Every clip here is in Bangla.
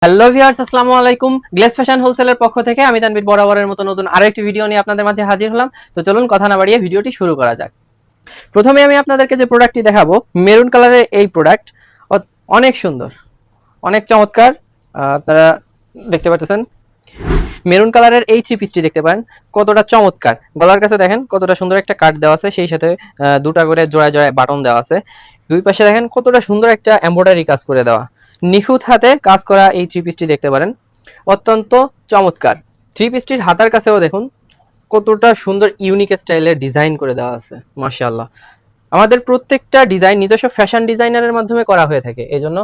হ্যালো ভিউয়ার্স, আসসালামু আলাইকুম। গ্লেস ফ্যাশন হোলসেলের পক্ষ থেকে আমি তানভীর বরাবরের মতো নতুন আরো একটি ভিডিও নিয়ে আপনাদের মাঝে হাজির হলাম। তো চলুন কথা না বাড়িয়ে ভিডিওটি শুরু করা যাক। প্রথমে আমি আপনাদেরকে যে প্রোডাক্টটি দেখাবো, মেরুন কালারের এই প্রোডাক্ট অনেক সুন্দর, অনেক চমৎকার। আপনারা দেখতে পাচ্ছেন মেরুন কালারের এই থ্রি পিসটি দেখতে পারেন কতটা চমৎকার। গলার কাছে দেখেন কতটা সুন্দর একটা কাট দেওয়া আছে, সেই সাথে দুটা করে জোড়ায় জোড়ায় বাটন দেওয়া আছে। দুই পাশে দেখেন কতটা সুন্দর একটা এমব্রয়ডারি কাজ করে দেওয়া, নিখুঁত হাতে কাজ করা এই থ্রি পিসটি দেখতে পারেন, অত্যন্ত চমৎকার। থ্রি পিসটির হাতার কাছেও দেখুন কতটা সুন্দর ইউনিক স্টাইলের ডিজাইন করে দেওয়া আছে, মাশাআল্লাহ। আমাদের প্রত্যেকটা ডিজাইন নিজস্ব ফ্যাশন ডিজাইনারের মাধ্যমে করা হয়ে থাকে, এই জন্য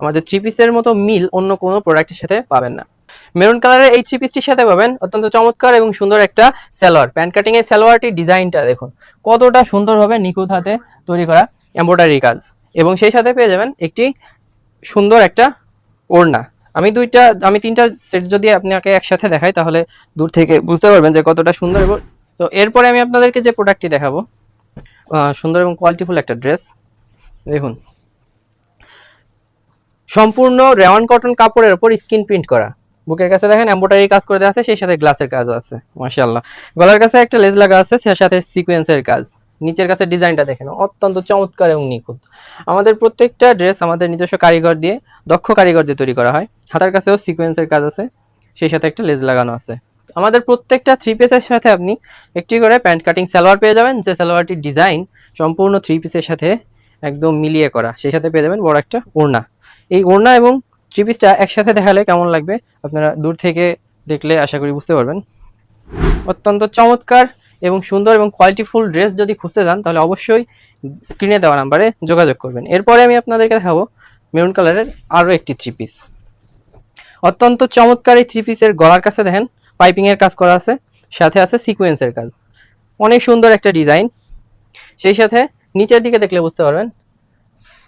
আমাদের থ্রি পিসের মতো মিল অন্য কোনো প্রোডাক্টের সাথে পাবেন না। মেরুন কালারের এই থ্রি পিসটির সাথে পাবেন অত্যন্ত চমৎকার এবং সুন্দর একটা সালোয়ার। প্যান্ট কাটিং এর সালোয়ারটির ডিজাইনটা দেখুন কতটা সুন্দরভাবে নিখুঁত হাতে তৈরি করা এমব্রয়ডারি কাজ, এবং সেই সাথে পেয়ে যাবেন একটি সুন্দর একটা ওড়না। আমি তিনটা সেট যদি আপনাকে একসাথে দেখাই তাহলে দূর থেকে বুঝতে পারবেন যে কতটা সুন্দর। এবং তো এরপরে আমি আপনাদেরকে যে প্রোডাক্টটি দেখাবো, সুন্দর এবং কোয়ালিটিফুল একটা ড্রেস। দেখুন সম্পূর্ণ রেওয়ান কটন কাপড়ের উপর স্ক্রিন প্রিন্ট করা, বুকের কাছে দেখেন এমব্রয়ডারি কাজ করে দেওয়া আছে, সেই সাথে গ্লাসের কাজও আছে, মাশাআল্লাহ। গলার কাছে একটা লেস লাগা আছে, সেই সাথে সিকোয়েন্সের কাজ। নিচের কাছে ডিজাইনটা দেখেন অত্যন্ত চমৎকার এবং নিখুঁত। আমাদের প্রত্যেকটা ড্রেস আমাদের নিজস্ব কারিগর দিয়ে, দক্ষ কারিগর দিয়ে তৈরি করা হয়। হাতার কাছেও সিকোয়েন্সের কাজ আছে, সেই সাথে একটা লেস লাগানো আছে। আমাদের প্রত্যেকটা থ্রি পিসের সাথে আপনি একটি করে প্যান্ট কাটিং সালোয়ার পেয়ে যাবেন, যে সালোয়ারটির ডিজাইন সম্পূর্ণ থ্রি পিসের সাথে একদম মিলিয়ে করা। সেই সাথে পেয়ে যাবেন বড় একটা ওড়না। এই ওড়না এবং থ্রি পিসটা একসাথে দেখালে কেমন লাগবে আপনারা দূর থেকে দেখলে আশা করি বুঝতে পারবেন। অত্যন্ত চমৎকার এবং সুন্দর এবং কোয়ালিটিফুল ড্রেস যদি খুঁজতে চান তাহলে অবশ্যই স্ক্রিনে দেওয়া নাম্বারে যোগাযোগ করবেন। এরপরে আমি আপনাদেরকে দেখাবো মেরুন কালারের আরও একটি থ্রি পিস। অত্যন্ত চমৎকার এই থ্রি পিসের গলার কাছে দেখেন পাইপিংয়ের কাজ করা আছে, সাথে আছে সিকোয়েন্সের কাজ, অনেক সুন্দর একটা ডিজাইন। সেই সাথে নিচের দিকে দেখলে বুঝতে পারবেন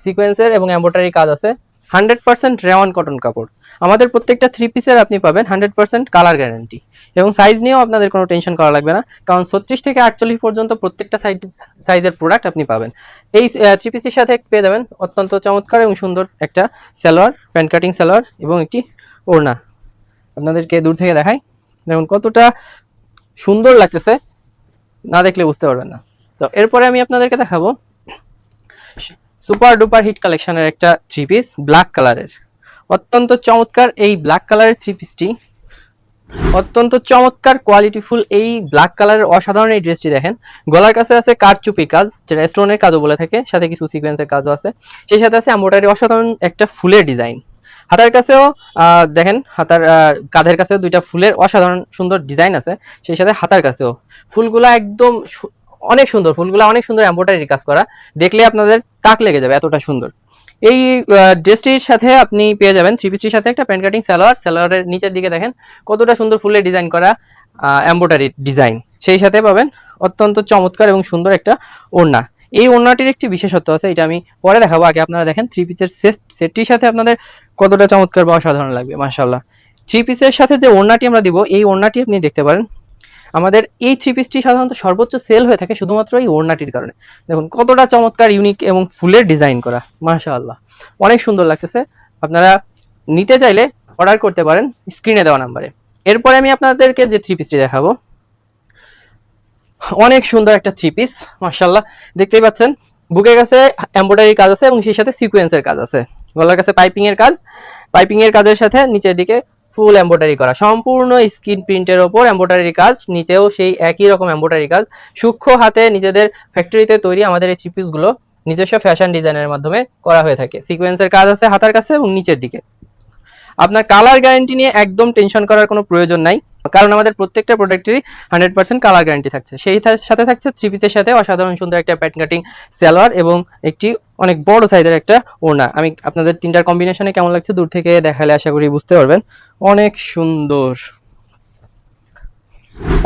সিকোয়েন্সের এবং এমব্রয়ডারি কাজ আছে। 100% রেওয়ান কটন কাপড়। আমাদের প্রত্যেকটা থ্রি পিসের আপনি পাবেন 100% কালার গ্যারান্টি, এবং সাইজ নিয়েও আপনাদের কোনো টেনশন করা লাগবে না, কারণ 36 থেকে 48 পর্যন্ত প্রত্যেকটা সাইজের প্রোডাক্ট আপনি পাবেন। এই থ্রি পিসের সাথে পেয়ে যাবেন অত্যন্ত চমৎকার এবং সুন্দর একটা সালোয়ার, প্যান্ট কাটিং সালোয়ার এবং একটি ওড়না। আপনাদেরকে দূর থেকে দেখাই, দেখুন কতটা সুন্দর লাগতেছে, না দেখলে বুঝতে পারবেন না। তো এরপরে আমি আপনাদেরকে দেখাবো সুপার ডুপার হিট কালেকশনের একটা থ্রি পিস ব্ল্যাক কালারের। অত্যন্ত চমৎকার এই ব্ল্যাক কালারের থ্রি পিসটি, অত্যন্ত চমৎকার কোয়ালিটিফুল এই ব্ল্যাক কালারের অসাধারণ এই ড্রেসটি দেখেন। গলার কাছে আছে কারচুপি কাজ, যেটা স্টোনের কাজও বলে থাকে, সাথে কিছু সিকোয়েন্সের কাজও আছে, সেই সাথে আছে এমব্রয়ডারি অসাধারণ একটা ফুলের ডিজাইন। হাতার কাছেও দেখেন, হাতার কাঁধের কাছেও দুইটা ফুলের অসাধারণ সুন্দর ডিজাইন আছে, সেই সাথে হাতার কাছেও ফুলগুলা একদম অনেক সুন্দর, ফুলগুলা অনেক সুন্দর এমব্রয়ডারি কাজ করা, দেখলে আপনাদের তাক লেগে যাবে এতটা সুন্দর। এই ড্রেসটির সাথে আপনি পেয়ে যাবেন থ্রি পিসটির সাথে একটা প্যান্ট কাটিং সালোয়ার। সালোয়ারের নিচের দিকে দেখেন কতটা সুন্দর ফুলের ডিজাইন করা এমব্রয়ডারি ডিজাইন, সেই সাথে পাবেন অত্যন্ত চমৎকার এবং সুন্দর একটা ওড়না। এই ওড়নাটির একটি বিশেষত্ব আছে, এটা আমি পরে দেখাবো, আগে আপনারা দেখেন থ্রি পিসের সেটটির সাথে আপনাদের কতটা চমৎকার বা অসাধারণ লাগবে, মাশাআল্লাহ। থ্রি পিসের সাথে যে ওড়নাটি আমরা দিব, এই ওড়নাটি আপনি দেখতে পারেন। আমাদের এই থ্রি পিসটি সাধারণত সর্বোচ্চ সেল হয়ে থাকে শুধুমাত্র এই ওড়নাটির কারণে। দেখুন কতটা চমৎকার ইউনিক এবং ফুলের ডিজাইন করা, মাশাআল্লাহ, অনেক সুন্দর লাগতেছে। আপনারা নিতে চাইলে অর্ডার করতে পারেন স্ক্রিনে দেওয়া নাম্বারে। এরপরে আমি আপনাদেরকে যে থ্রি পিসটি দেখাবো, অনেক সুন্দর একটা থ্রি পিস, মাশাআল্লাহ। দেখতেই পাচ্ছেন বুকের কাছে এমব্রয়ডারি কাজ আছে এবং সেই সাথে সিকোয়েন্সের কাজ আছে। গলার কাছে পাইপিং এর কাজ, পাইপিং এর কাজের সাথে নিচের দিকে ফুল এমব্রয়ডারি করা, সম্পূর্ণ স্ক্রিন প্রিন্টের ওপর এমব্রয়ডারি কাজ, নিচেও সেই একই রকম এমব্রয়ডারি কাজ। সূক্ষ্ম হাতে নিজেদের ফ্যাক্টরিতে তৈরি আমাদের এই থ্রি পিসগুলো নিজস্ব ফ্যাশন ডিজাইনের মাধ্যমে করা হয়ে থাকে। সিকোয়েন্সের কাজ আছে হাতার কাছে এবং নিচের দিকে। আপনার কালার গ্যারান্টি নিয়ে একদম টেনশন করার কোনো প্রয়োজন নাই, কারণ আমাদের প্রত্যেকটা প্রোডাক্টেরই 100% কালার গ্যারান্টি থাকছে। সেই সাথে থাকছে থ্রি পিসের সাথে অসাধারণ সুন্দর একটা প্যান্ট কাটিং সালোয়ার এবং একটি অনেক বড় সাইজের একটা ওড়না। আমি আপনাদের তিনটার কম্বিনেশনে কেমন লাগছে দূর থেকে দেখালে আশা করি বুঝতে পারবেন। অনেক সুন্দর,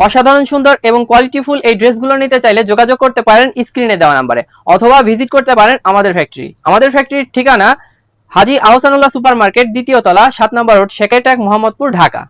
অসাধারণ সুন্দর এবং কোয়ালিটিফুল এই ড্রেসগুলো নিতে চাইলে যোগাযোগ করতে পারেন স্ক্রিনে দেওয়া নাম্বারে, অথবা ভিজিট করতে পারেন আমাদের ফ্যাক্টরি। আমাদের ফ্যাক্টরির ঠিকানা হাজী আহসানুল্লাহ সুপার মার্কেট, দ্বিতীয় তলা, 7 নম্বর রোড, সেক্রেটারিয়েট, মোহাম্মদপুর, ঢাকা।